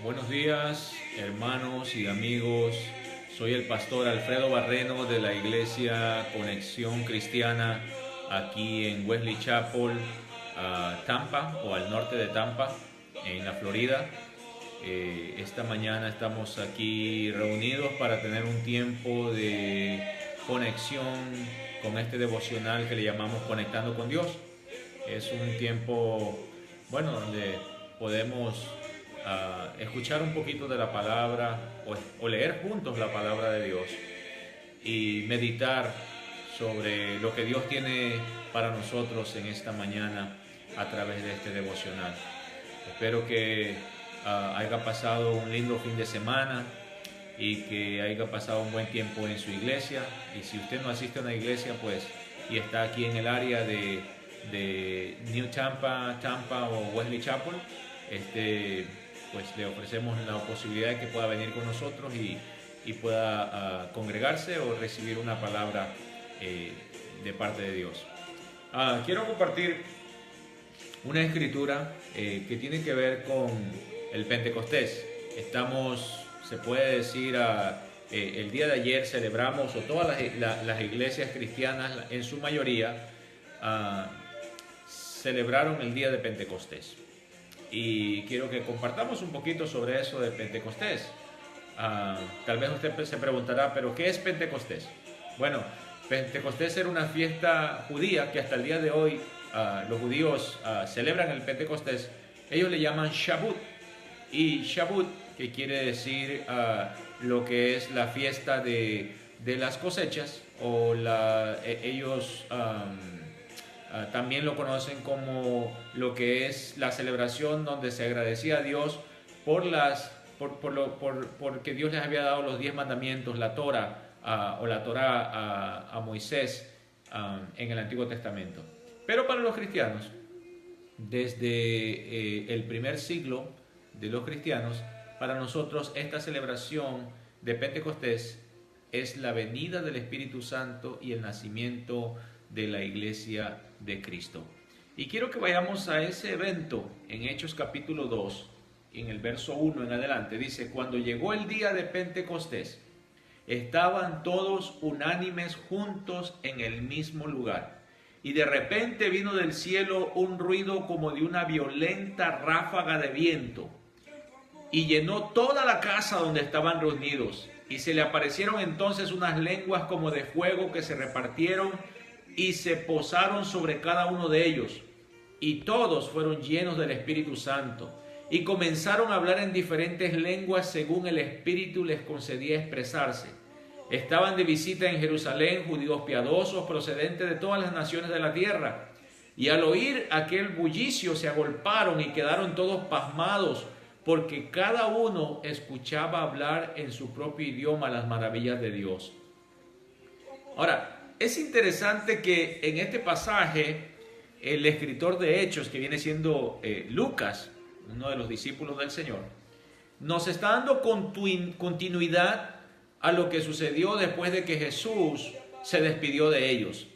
Buenos días, hermanos y amigos. Soy el pastor Alfredo Barreno de la Iglesia Conexión Cristiana aquí en Wesley Chapel, Tampa, o al norte de Tampa, en la Florida. Esta mañana estamos aquí reunidos para tener un tiempo de conexión con este devocional que le llamamos Conectando con Dios. Es un tiempo, donde podemos escuchar un poquito de la palabra o leer juntos la palabra de Dios y meditar sobre lo que Dios tiene para nosotros en esta mañana a través de este devocional. Espero que haya pasado un lindo fin de semana y que haya pasado un buen tiempo en su iglesia. Y si usted no asiste a una iglesia y está aquí en el área de New Tampa, o Wesley Chapel, le ofrecemos la posibilidad de que pueda venir con nosotros y pueda congregarse o recibir una palabra de parte de Dios. Quiero compartir una escritura que tiene que ver con el Pentecostés. Se puede decir, el día de ayer celebramos, o todas las iglesias cristianas en su mayoría celebraron el día de Pentecostés. Y quiero que compartamos un poquito sobre eso de Pentecostés. Tal vez usted se preguntará, ¿pero qué es Pentecostés? Bueno, Pentecostés era una fiesta judía que hasta el día de hoy los judíos celebran el Pentecostés. Ellos le llaman Shavuot. Y Shavuot, que quiere decir lo que es la fiesta de las cosechas, o ellos también lo conocen como lo que es la celebración donde se agradecía a Dios porque Dios les había dado los 10 mandamientos, la Torah, o la Torah a Moisés en el Antiguo Testamento. Pero para los cristianos, desde el primer siglo de los cristianos, para nosotros esta celebración de Pentecostés es la venida del Espíritu Santo y el nacimiento de la Iglesia de Cristo. Y quiero que vayamos a ese evento en Hechos capítulo 2, en el verso 1 en adelante. Dice: cuando llegó el día de Pentecostés, estaban todos unánimes juntos en el mismo lugar. Y de repente vino del cielo un ruido como de una violenta ráfaga de viento, y llenó toda la casa donde estaban reunidos. Y se le aparecieron entonces unas lenguas como de fuego que se repartieron y se posaron sobre cada uno de ellos. Y todos fueron llenos del Espíritu Santo y comenzaron a hablar en diferentes lenguas según el Espíritu les concedía expresarse. Estaban de visita en Jerusalén judíos piadosos procedentes de todas las naciones de la tierra. Y al oír aquel bullicio se agolparon y quedaron todos pasmados, porque cada uno escuchaba hablar en su propio idioma las maravillas de Dios. Ahora, es interesante que en este pasaje el escritor de Hechos, que viene siendo Lucas, uno de los discípulos del Señor, nos está dando continuidad a lo que sucedió después de que Jesús se despidió de ellos.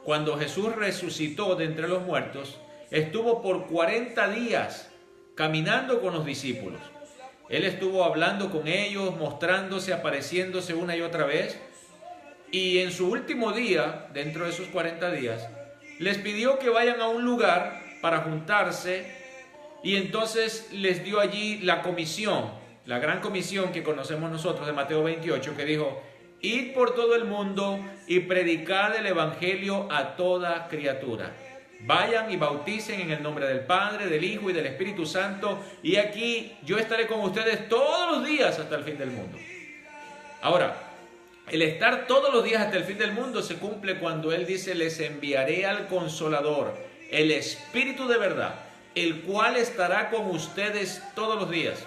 Cuando Jesús resucitó de entre los muertos, estuvo por 40 días caminando con los discípulos. Él estuvo hablando con ellos, mostrándose, apareciéndose una y otra vez. Y en su último día, dentro de esos 40 días, les pidió que vayan a un lugar para juntarse, y entonces les dio allí la comisión, la gran comisión que conocemos nosotros de Mateo 28, que dijo: id por todo el mundo y predicad el evangelio a toda criatura. Vayan y bauticen en el nombre del Padre, del Hijo y del Espíritu Santo, y aquí yo estaré con ustedes todos los días hasta el fin del mundo. Ahora, el estar todos los días hasta el fin del mundo se cumple cuando Él dice: les enviaré al Consolador, el Espíritu de verdad, el cual estará con ustedes todos los días.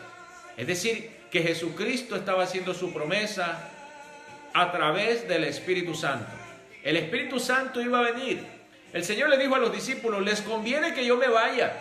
Es decir, que Jesucristo estaba haciendo su promesa a través del Espíritu Santo. El Espíritu Santo iba a venir. El Señor le dijo a los discípulos: les conviene que yo me vaya,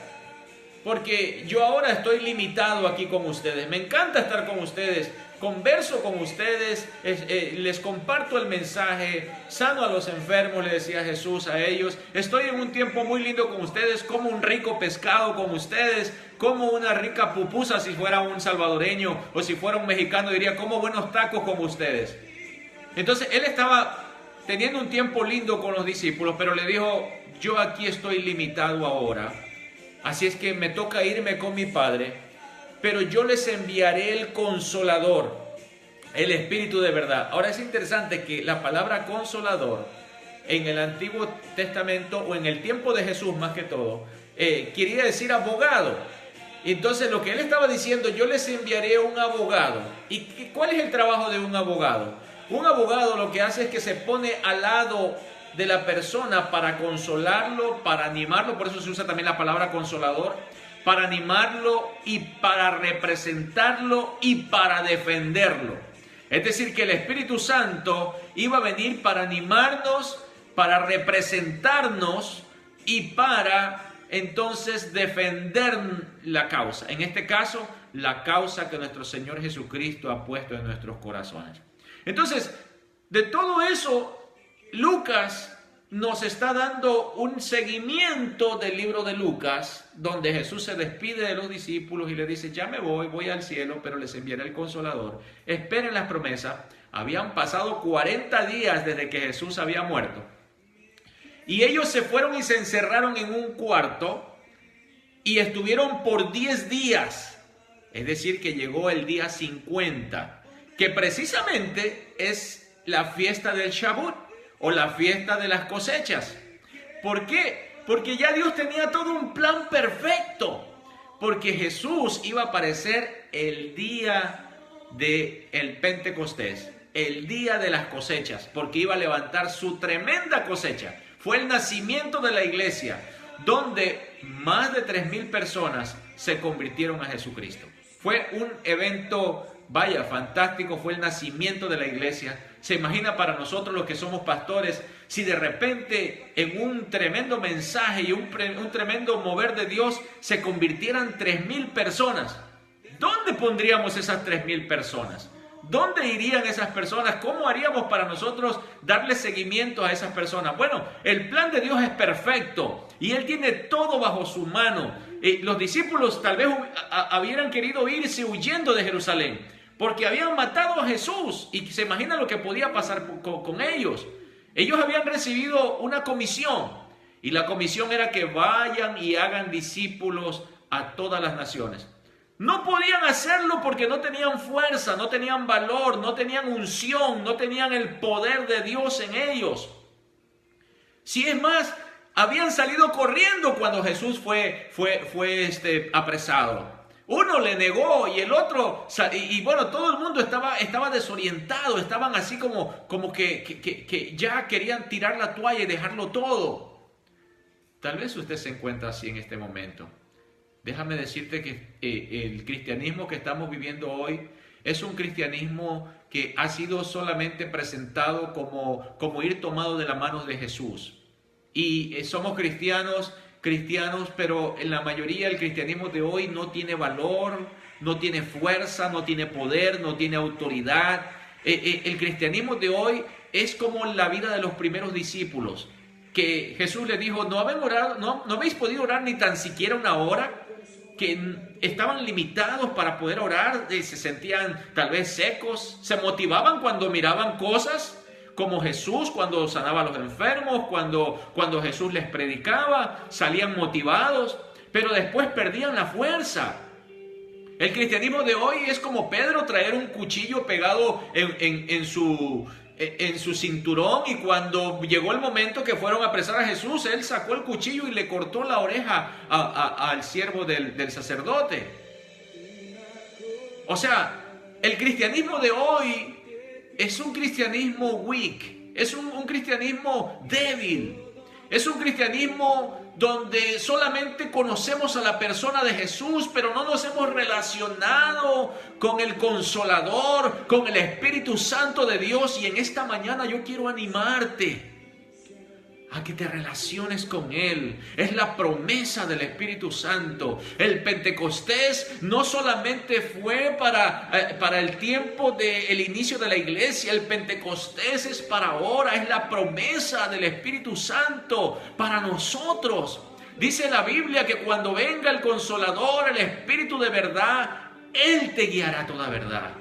porque yo ahora estoy limitado aquí con ustedes. Me encanta estar con ustedes, converso con ustedes, les comparto el mensaje, sano a los enfermos, le decía Jesús a ellos. Estoy en un tiempo muy lindo con ustedes, como un rico pescado con ustedes, como una rica pupusa si fuera un salvadoreño, o si fuera un mexicano diría como buenos tacos como ustedes. Entonces él estaba teniendo un tiempo lindo con los discípulos, pero le dijo: yo aquí estoy limitado ahora, así es que me toca irme con mi Padre, pero yo les enviaré el Consolador, el Espíritu de verdad. Ahora es interesante que la palabra Consolador en el Antiguo Testamento, o en el tiempo de Jesús más que todo, quería decir abogado. Entonces lo que él estaba diciendo: yo les enviaré un abogado. ¿Y cuál es el trabajo de un abogado? Un abogado lo que hace es que se pone al lado de la persona para consolarlo, para animarlo. Por eso se usa también la palabra consolador, para animarlo y para representarlo y para defenderlo. Es decir, que el Espíritu Santo iba a venir para animarnos, para representarnos y para entonces defender la causa. En este caso, la causa que nuestro Señor Jesucristo ha puesto en nuestros corazones. Entonces, de todo eso, Lucas nos está dando un seguimiento del libro de Lucas, donde Jesús se despide de los discípulos y le dice: ya me voy al cielo, pero les enviaré el Consolador. Esperen las promesas. Habían pasado 40 días desde que Jesús había muerto. Y ellos se fueron y se encerraron en un cuarto y estuvieron por 10 días. Es decir, que llegó el día 50. Que precisamente es la fiesta del Shavuot, o la fiesta de las cosechas. ¿Por qué? Porque ya Dios tenía todo un plan perfecto. Porque Jesús iba a aparecer el día del Pentecostés, el día de las cosechas, porque iba a levantar su tremenda cosecha. Fue el nacimiento de la iglesia, donde más de 3,000 personas se convirtieron a Jesucristo. Fue un evento, vaya, fantástico. Fue el nacimiento de la iglesia. Se imagina para nosotros los que somos pastores, si de repente en un tremendo mensaje y un tremendo mover de Dios se convirtieran 3,000 personas. ¿Dónde pondríamos esas 3,000 personas? ¿Dónde irían esas personas? ¿Cómo haríamos para nosotros darle seguimiento a esas personas? Bueno, el plan de Dios es perfecto y Él tiene todo bajo su mano. Los discípulos tal vez hubieran querido irse huyendo de Jerusalén, porque habían matado a Jesús, y se imagina lo que podía pasar con ellos. Ellos habían recibido una comisión, y la comisión era que vayan y hagan discípulos a todas las naciones. No podían hacerlo porque no tenían fuerza, no tenían valor, no tenían unción, no tenían el poder de Dios en ellos. Si es más, habían salido corriendo cuando Jesús fue apresado. Uno le negó y el otro, y bueno, todo el mundo estaba desorientado, estaban así como que ya querían tirar la toalla y dejarlo todo. Tal vez usted se encuentra así en este momento. Déjame decirte que el cristianismo que estamos viviendo hoy es un cristianismo que ha sido solamente presentado como ir tomado de la mano de Jesús. Y somos cristianos, pero en la mayoría el cristianismo de hoy no tiene valor, no tiene fuerza, no tiene poder, no tiene autoridad. El cristianismo de hoy es como la vida de los primeros discípulos, que Jesús les dijo: no habéis podido orar ni tan siquiera una hora, que estaban limitados para poder orar, se sentían tal vez secos, se motivaban cuando miraban cosas como Jesús, cuando sanaba a los enfermos, cuando Jesús les predicaba, salían motivados, pero después perdían la fuerza. El cristianismo de hoy es como Pedro, traer un cuchillo pegado en su cinturón, y cuando llegó el momento que fueron a apresar a Jesús, él sacó el cuchillo y le cortó la oreja al siervo del sacerdote. O sea, el cristianismo de hoy es un cristianismo weak, es un cristianismo débil, es un cristianismo donde solamente conocemos a la persona de Jesús, pero no nos hemos relacionado con el Consolador, con el Espíritu Santo de Dios. Y en esta mañana yo quiero animarte a que te relaciones con Él. Es la promesa del Espíritu Santo. El Pentecostés no solamente fue para el tiempo del inicio de la iglesia. El Pentecostés es para ahora. Es la promesa del Espíritu Santo para nosotros. Dice la Biblia que cuando venga el Consolador, el Espíritu de verdad, Él te guiará a toda verdad.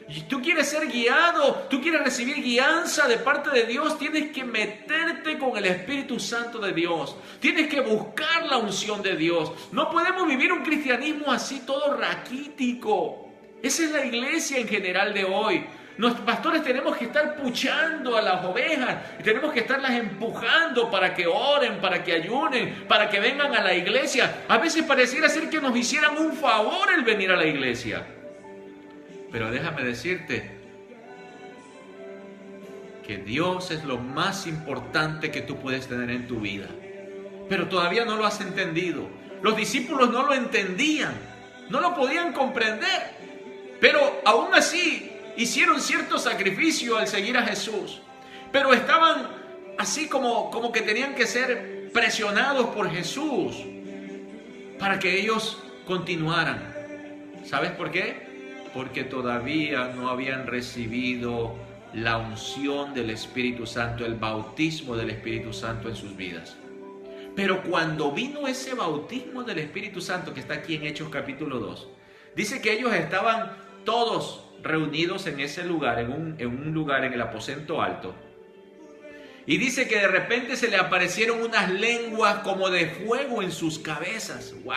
Y tú quieres ser guiado, tú quieres recibir guianza de parte de Dios, tienes que meterte con el Espíritu Santo de Dios. Tienes que buscar la unción de Dios. No podemos vivir un cristianismo así todo raquítico. Esa es la iglesia en general de hoy. Los pastores tenemos que estar puchando a las ovejas, y tenemos que estarlas empujando para que oren, para que ayunen, para que vengan a la iglesia. A veces pareciera ser que nos hicieran un favor el venir a la iglesia. Pero déjame decirte que Dios es lo más importante que tú puedes tener en tu vida. Pero todavía no lo has entendido. Los discípulos no lo entendían, no lo podían comprender. Pero aún así hicieron cierto sacrificio al seguir a Jesús. Pero estaban así como que tenían que ser presionados por Jesús para que ellos continuaran. ¿Sabes por qué? Porque todavía no habían recibido la unción del Espíritu Santo, el bautismo del Espíritu Santo en sus vidas. Pero cuando vino ese bautismo del Espíritu Santo, que está aquí en Hechos capítulo 2, dice que ellos estaban todos reunidos en ese lugar, en un lugar en el aposento alto. Y dice que de repente se le aparecieron unas lenguas como de fuego en sus cabezas. ¡Wow!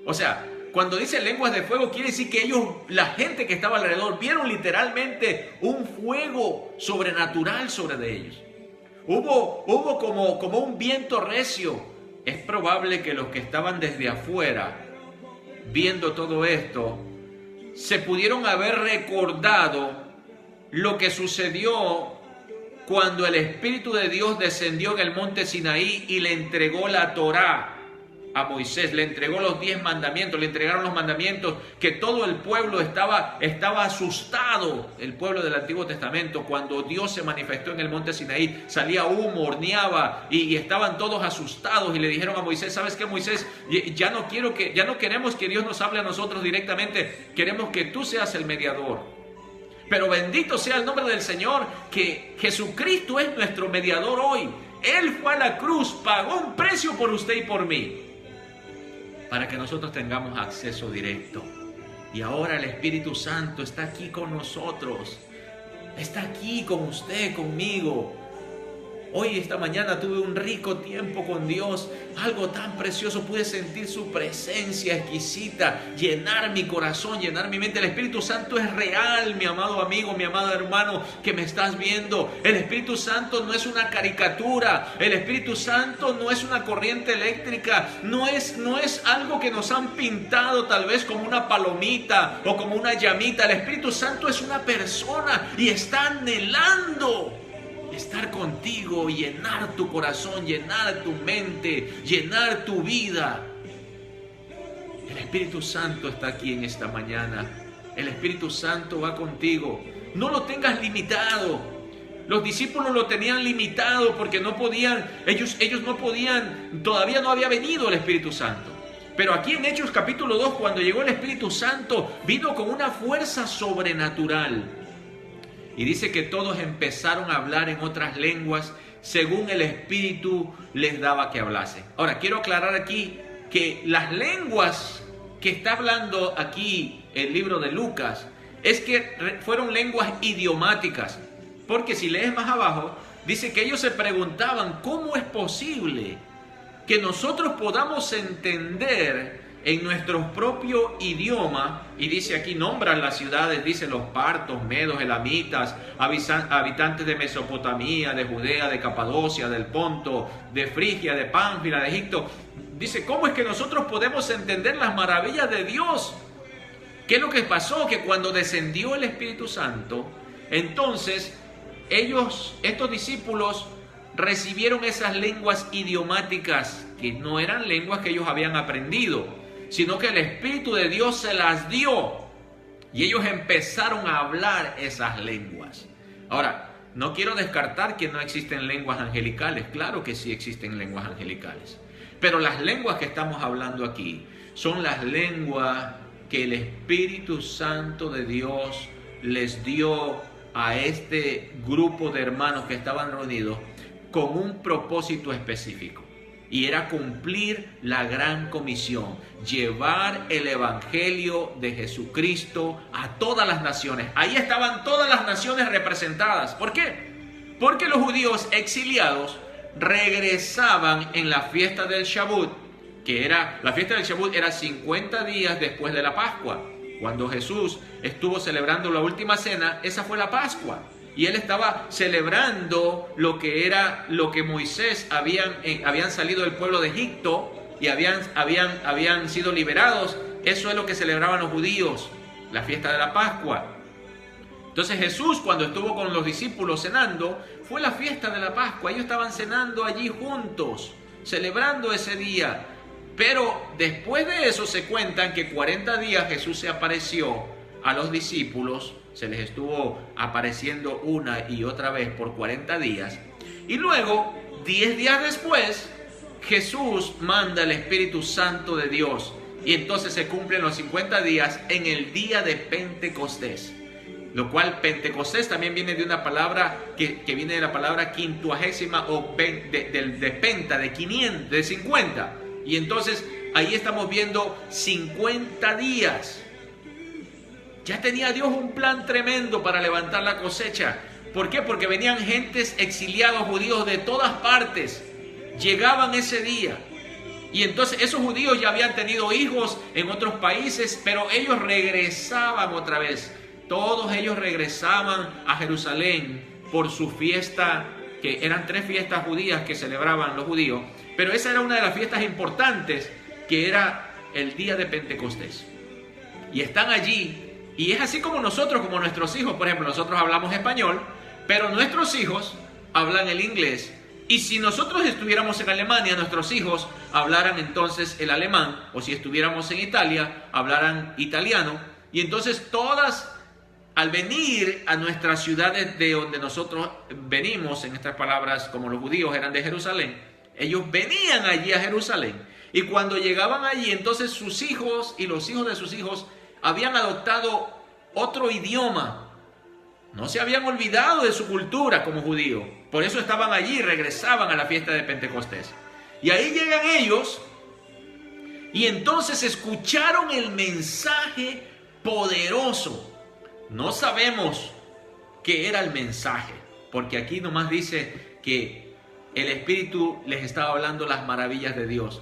O sea, cuando dice lenguas de fuego, quiere decir que ellos, la gente que estaba alrededor, vieron literalmente un fuego sobrenatural sobre de ellos. Hubo como un viento recio. Es probable que los que estaban desde afuera, viendo todo esto, se pudieron haber recordado lo que sucedió cuando el Espíritu de Dios descendió en el monte Sinaí y le entregó la Torá a Moisés, le entregó los 10 mandamientos, le entregaron los mandamientos, que todo el pueblo estaba asustado, el pueblo del Antiguo Testamento, cuando Dios se manifestó en el monte Sinaí, salía humo, horneaba y estaban todos asustados y le dijeron a Moisés, ¿sabes qué, Moisés? Ya no queremos que Dios nos hable a nosotros directamente, queremos que tú seas el mediador. Pero bendito sea el nombre del Señor, que Jesucristo es nuestro mediador hoy. Él fue a la cruz, pagó un precio por usted y por mí, para que nosotros tengamos acceso directo. Y ahora el Espíritu Santo está aquí con nosotros. Está aquí con usted, conmigo. Hoy, esta mañana, tuve un rico tiempo con Dios. Algo tan precioso. Pude sentir su presencia exquisita, llenar mi corazón, llenar mi mente. El Espíritu Santo es real, mi amado amigo, mi amado hermano que me estás viendo. El Espíritu Santo no es una caricatura. El Espíritu Santo no es una corriente eléctrica. No es algo que nos han pintado tal vez como una palomita o como una llamita. El Espíritu Santo es una persona y está anhelando estar contigo, llenar tu corazón, llenar tu mente, llenar tu vida. El Espíritu Santo está aquí en esta mañana. El Espíritu Santo va contigo. No lo tengas limitado. Los discípulos lo tenían limitado porque no podían, ellos no podían, todavía no había venido el Espíritu Santo. Pero aquí en Hechos capítulo 2, cuando llegó el Espíritu Santo, vino con una fuerza sobrenatural. Y dice que todos empezaron a hablar en otras lenguas según el Espíritu les daba que hablasen. Ahora, quiero aclarar aquí que las lenguas que está hablando aquí el libro de Lucas es que fueron lenguas idiomáticas. Porque si lees más abajo, dice que ellos se preguntaban cómo es posible que nosotros podamos entender en nuestro propio idioma, y dice aquí, nombran las ciudades, dice los partos, medos, elamitas, habitantes de Mesopotamía, de Judea, de Capadocia, del Ponto, de Frigia, de Pánfila, de Egipto. Dice, ¿cómo es que nosotros podemos entender las maravillas de Dios? ¿Qué es lo que pasó? Que cuando descendió el Espíritu Santo, entonces estos discípulos recibieron esas lenguas idiomáticas, que no eran lenguas que ellos habían aprendido, sino que el Espíritu de Dios se las dio y ellos empezaron a hablar esas lenguas. Ahora, No quiero descartar que no existen lenguas angelicales. Claro que sí existen lenguas angelicales. Pero las lenguas que estamos hablando aquí son las lenguas que el Espíritu Santo de Dios les dio a este grupo de hermanos que estaban reunidos con un propósito específico. Y era cumplir la gran comisión, llevar el evangelio de Jesucristo a todas las naciones. Ahí estaban todas las naciones representadas. ¿Por qué? Porque los judíos exiliados regresaban en la fiesta del Shavuot, la fiesta del Shavuot era 50 días después de la Pascua. Cuando Jesús estuvo celebrando la última cena, esa fue la Pascua. Y él estaba celebrando lo que Moisés habían salido del pueblo de Egipto y habían sido liberados. Eso es lo que celebraban los judíos, la fiesta de la Pascua. Entonces Jesús, cuando estuvo con los discípulos cenando, fue la fiesta de la Pascua. Ellos estaban cenando allí juntos, celebrando ese día. Pero después de eso se cuentan que 40 días Jesús se apareció a los discípulos. Se les estuvo apareciendo una y otra vez por 40 días. Y luego, 10 días después, Jesús manda el Espíritu Santo de Dios. Y entonces se cumplen los 50 días en el día de Pentecostés. Lo cual Pentecostés también viene de una palabra que viene de la palabra quintuagésima o de penta, de 500, de 50. Y entonces ahí estamos viendo 50 días. Ya tenía Dios un plan tremendo para levantar la cosecha. ¿Por qué? Porque venían gentes exiliados judíos de todas partes. Llegaban ese día. Y entonces esos judíos ya habían tenido hijos en otros países, pero ellos regresaban otra vez. Todos ellos regresaban a Jerusalén por su fiesta, que eran 3 fiestas judías que celebraban los judíos. Pero esa era una de las fiestas importantes, que era el día de Pentecostés. Y están allí. Y es así como nosotros, como nuestros hijos, por ejemplo, nosotros hablamos español, pero nuestros hijos hablan el inglés. Y si nosotros estuviéramos en Alemania, nuestros hijos hablaran entonces el alemán, o si estuviéramos en Italia, hablaran italiano. Y entonces todas, al venir a nuestras ciudades de donde nosotros venimos, en estas palabras, como los judíos eran de Jerusalén, ellos venían allí a Jerusalén. Y cuando llegaban allí, entonces sus hijos y los hijos de sus hijos habían adoptado otro idioma. No se habían olvidado de su cultura como judíos. Por eso estaban allí y regresaban a la fiesta de Pentecostés. Y ahí llegan ellos y entonces escucharon el mensaje poderoso. No sabemos qué era el mensaje, porque aquí nomás dice que el Espíritu les estaba hablando las maravillas de Dios.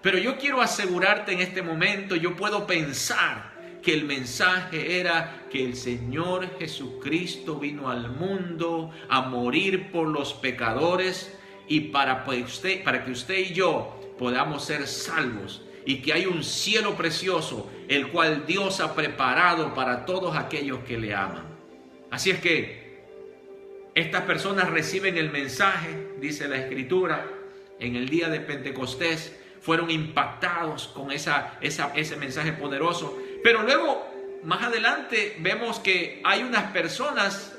Pero yo quiero asegurarte en este momento, yo puedo pensar que el mensaje era que el Señor Jesucristo vino al mundo a morir por los pecadores y para que usted y yo podamos ser salvos, y que hay un cielo precioso el cual Dios ha preparado para todos aquellos que le aman. Así es que estas personas reciben el mensaje, dice la Escritura, en el día de Pentecostés. Fueron impactados con ese mensaje poderoso. Pero luego, más adelante, vemos que hay unas personas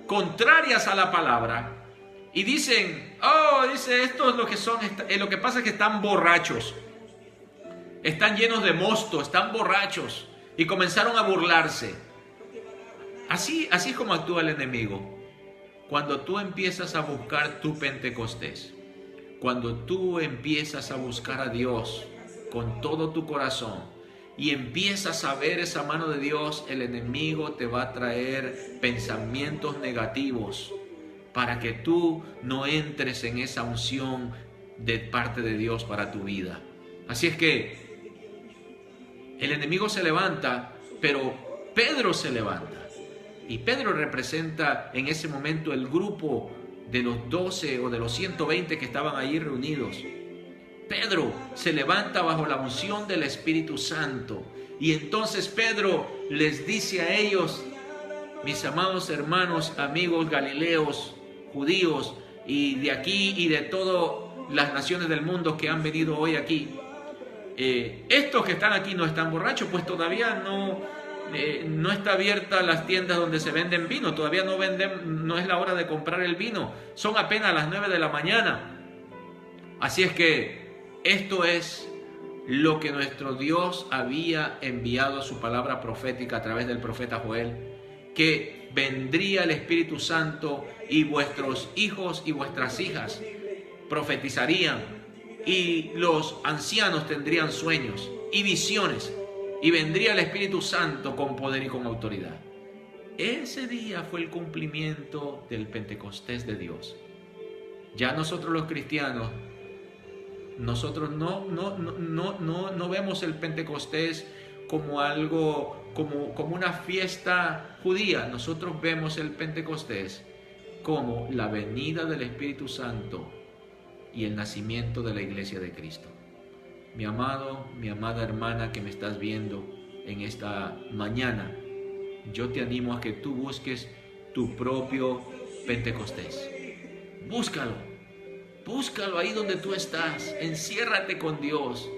contrarias a la palabra y dicen, esto es lo que son, lo que pasa es que están borrachos, están llenos de mosto, están borrachos, y comenzaron a burlarse. Así es como actúa el enemigo. Cuando tú empiezas a buscar tu Pentecostés, cuando tú empiezas a buscar a Dios con todo tu corazón y empiezas a ver esa mano de Dios, el enemigo te va a traer pensamientos negativos para que tú no entres en esa unción de parte de Dios para tu vida. Así es que el enemigo se levanta, pero Pedro se levanta. Y Pedro representa en ese momento el grupo de los 12 o de los 120 que estaban allí reunidos. Pedro se levanta bajo la unción del Espíritu Santo. Y entonces Pedro les dice a ellos: mis amados hermanos, amigos galileos, judíos, y de aquí y de todas las naciones del mundo que han venido hoy aquí, estos que están aquí no están borrachos, pues todavía no no está abierta las tiendas donde se venden vino, todavía no es la hora de comprar el vino, son apenas las 9 de la mañana. Así es que esto es lo que nuestro Dios había enviado a su palabra profética a través del profeta Joel, que vendría el Espíritu Santo y vuestros hijos y vuestras hijas profetizarían, y los ancianos tendrían sueños y visiones, y vendría el Espíritu Santo con poder y con autoridad. Ese día fue el cumplimiento del Pentecostés de Dios. Ya nosotros los cristianos, nosotros no vemos el Pentecostés como algo, como una fiesta judía. Nosotros vemos el Pentecostés como la venida del Espíritu Santo y el nacimiento de la iglesia de Cristo. Mi amado, mi amada hermana que me estás viendo en esta mañana, yo te animo a que tú busques tu propio Pentecostés. Búscalo ahí donde tú estás. Enciérrate con Dios.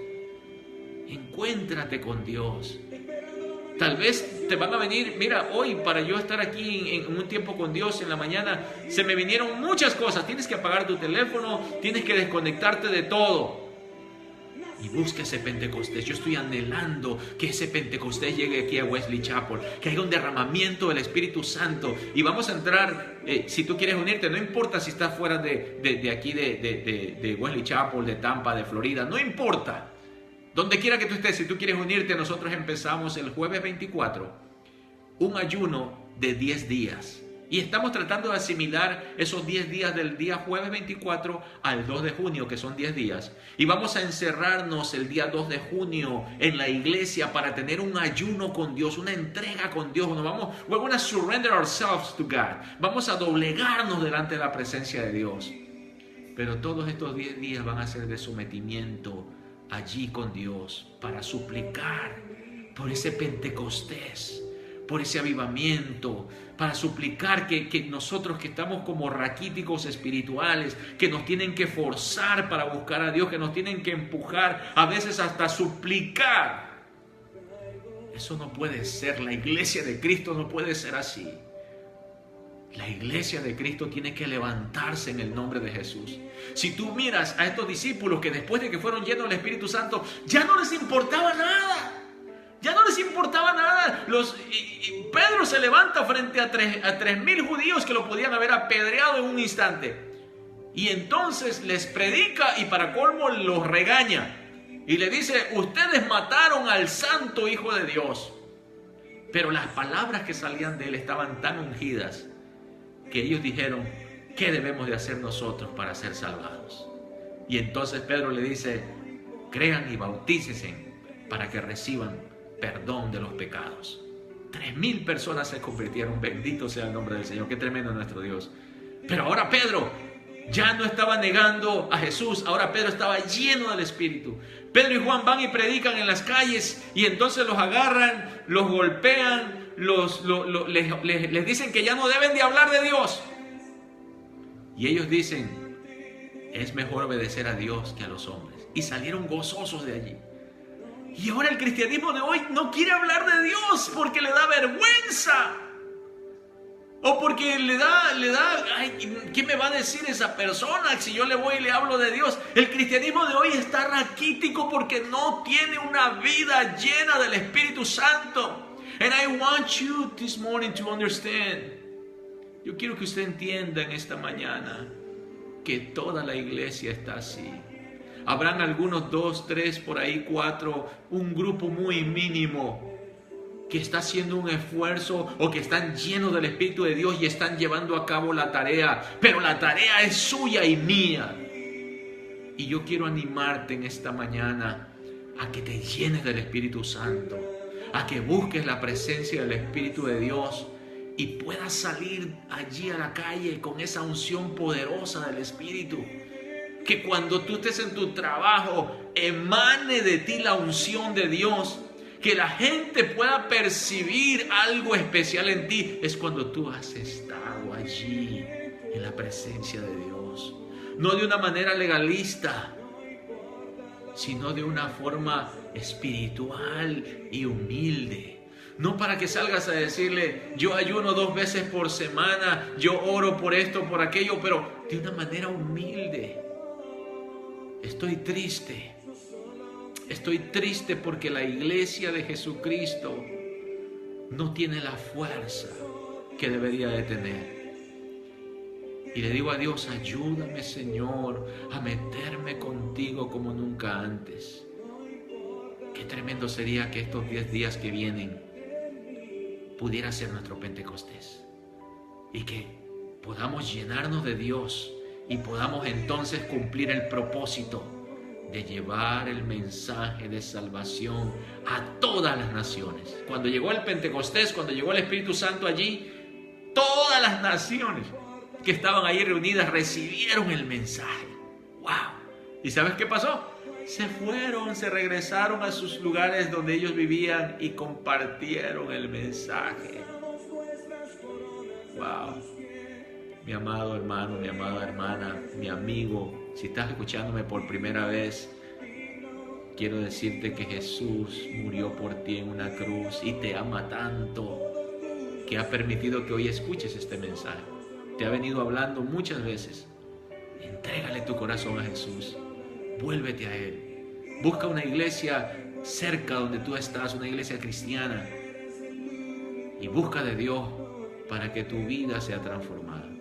Encuéntrate con Dios. Tal vez te van a venir, mira, hoy para yo estar aquí en un tiempo con Dios en la mañana, se me vinieron muchas cosas. Tienes que apagar tu teléfono, tienes que desconectarte de todo. Y busca ese Pentecostés. Yo estoy anhelando que ese Pentecostés llegue aquí a Wesley Chapel, que haya un derramamiento del Espíritu Santo. Y vamos a entrar, si tú quieres unirte, no importa si estás fuera de aquí, de Wesley Chapel, de Tampa, de Florida, no importa. Donde quiera que tú estés, si tú quieres unirte, nosotros empezamos el jueves 24, un ayuno de 10 días. Y estamos tratando de asimilar esos 10 días del día jueves 24 al 2 de junio, que son 10 días. Y vamos a encerrarnos el día 2 de junio en la iglesia para tener un ayuno con Dios, una entrega con Dios. We're going to surrender ourselves to God. Vamos a doblegarnos delante de la presencia de Dios. Pero todos estos 10 días van a ser de sometimiento allí con Dios para suplicar por ese Pentecostés, por ese avivamiento, para suplicar que nosotros que estamos como raquíticos espirituales, que nos tienen que forzar para buscar a Dios, que nos tienen que empujar, a veces hasta suplicar. Eso no puede ser. La iglesia de Cristo no puede ser así. La iglesia de Cristo tiene que levantarse en el nombre de Jesús. Si tú miras a estos discípulos que después de que fueron llenos del Espíritu Santo, ya no les importaba nada. Ya no les importaba nada. Pedro se levanta frente a 3,000 judíos que lo podían haber apedreado en un instante. Y entonces les predica y para colmo los regaña. Y le dice, ustedes mataron al santo Hijo de Dios. Pero las palabras que salían de él estaban tan ungidas que ellos dijeron, ¿qué debemos de hacer nosotros para ser salvados? Y entonces Pedro le dice, crean y bautícense para que reciban perdón de los pecados. 3,000 personas se convirtieron. Bendito sea el nombre del Señor. Qué tremendo nuestro Dios. Pero ahora Pedro ya no estaba negando a Jesús. Ahora Pedro estaba lleno del Espíritu. Pedro y Juan van y predican en las calles y entonces los agarran, los golpean, les dicen que ya no deben de hablar de Dios. Y ellos dicen, es mejor obedecer a Dios que a los hombres. Y salieron gozosos de allí. Y ahora el cristianismo de hoy no quiere hablar de Dios porque le da vergüenza. O porque le da, ay, ¿qué me va a decir esa persona si yo le voy y le hablo de Dios? El cristianismo de hoy está raquítico porque no tiene una vida llena del Espíritu Santo. And I want you this morning to understand. Yo quiero que usted entienda en esta mañana que toda la iglesia está así. Habrán algunos 2, 3, por ahí 4, un grupo muy mínimo que está haciendo un esfuerzo o que están llenos del Espíritu de Dios y están llevando a cabo la tarea. Pero la tarea es suya y mía. Y yo quiero animarte en esta mañana a que te llenes del Espíritu Santo, a que busques la presencia del Espíritu de Dios y puedas salir allí a la calle con esa unción poderosa del Espíritu. Que cuando tú estés en tu trabajo emane de ti la unción de Dios. Que la gente pueda percibir algo especial en ti. Es cuando tú has estado allí en la presencia de Dios. No de una manera legalista, sino de una forma espiritual y humilde. No para que salgas a decirle, yo ayuno 2 veces por semana, yo oro por esto, por aquello, pero de una manera humilde. Estoy triste porque la iglesia de Jesucristo no tiene la fuerza que debería de tener. Y le digo a Dios, ayúdame, Señor, a meterme contigo como nunca antes. Qué tremendo sería que estos 10 días que vienen pudiera ser nuestro Pentecostés. Y que podamos llenarnos de Dios y podamos entonces cumplir el propósito de llevar el mensaje de salvación a todas las naciones. Cuando llegó el Pentecostés, cuando llegó el Espíritu Santo allí, todas las naciones que estaban ahí reunidas recibieron el mensaje. ¡Wow! ¿Y sabes qué pasó? Se fueron, se regresaron a sus lugares donde ellos vivían y compartieron el mensaje. ¡Wow! Mi amado hermano, mi amada hermana, mi amigo, si estás escuchándome por primera vez, quiero decirte que Jesús murió por ti en una cruz y te ama tanto que ha permitido que hoy escuches este mensaje. Te ha venido hablando muchas veces. Entrégale tu corazón a Jesús. Vuélvete a Él. Busca una iglesia cerca donde tú estás, una iglesia cristiana, y busca de Dios para que tu vida sea transformada.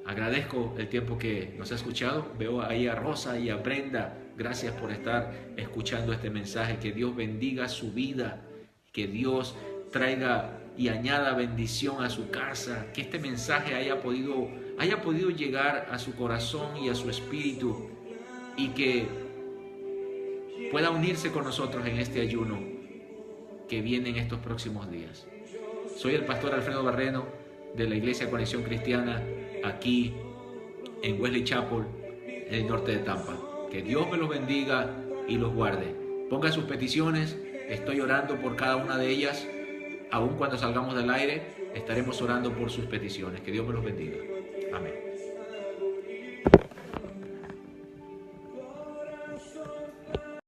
Agradezco el tiempo que nos ha escuchado. Veo ahí a Rosa y a Brenda. Gracias por estar escuchando este mensaje. Que Dios bendiga su vida. Que Dios traiga y añada bendición a su casa. Que este mensaje haya podido llegar a su corazón y a su espíritu. Y que pueda unirse con nosotros en este ayuno que viene en estos próximos días. Soy el pastor Alfredo Barreno de la Iglesia Conexión Cristiana aquí en Wesley Chapel, en el norte de Tampa. Que Dios me los bendiga y los guarde. Ponga sus peticiones. Estoy orando por cada una de ellas. Aun cuando salgamos del aire, estaremos orando por sus peticiones. Que Dios me los bendiga. Amén.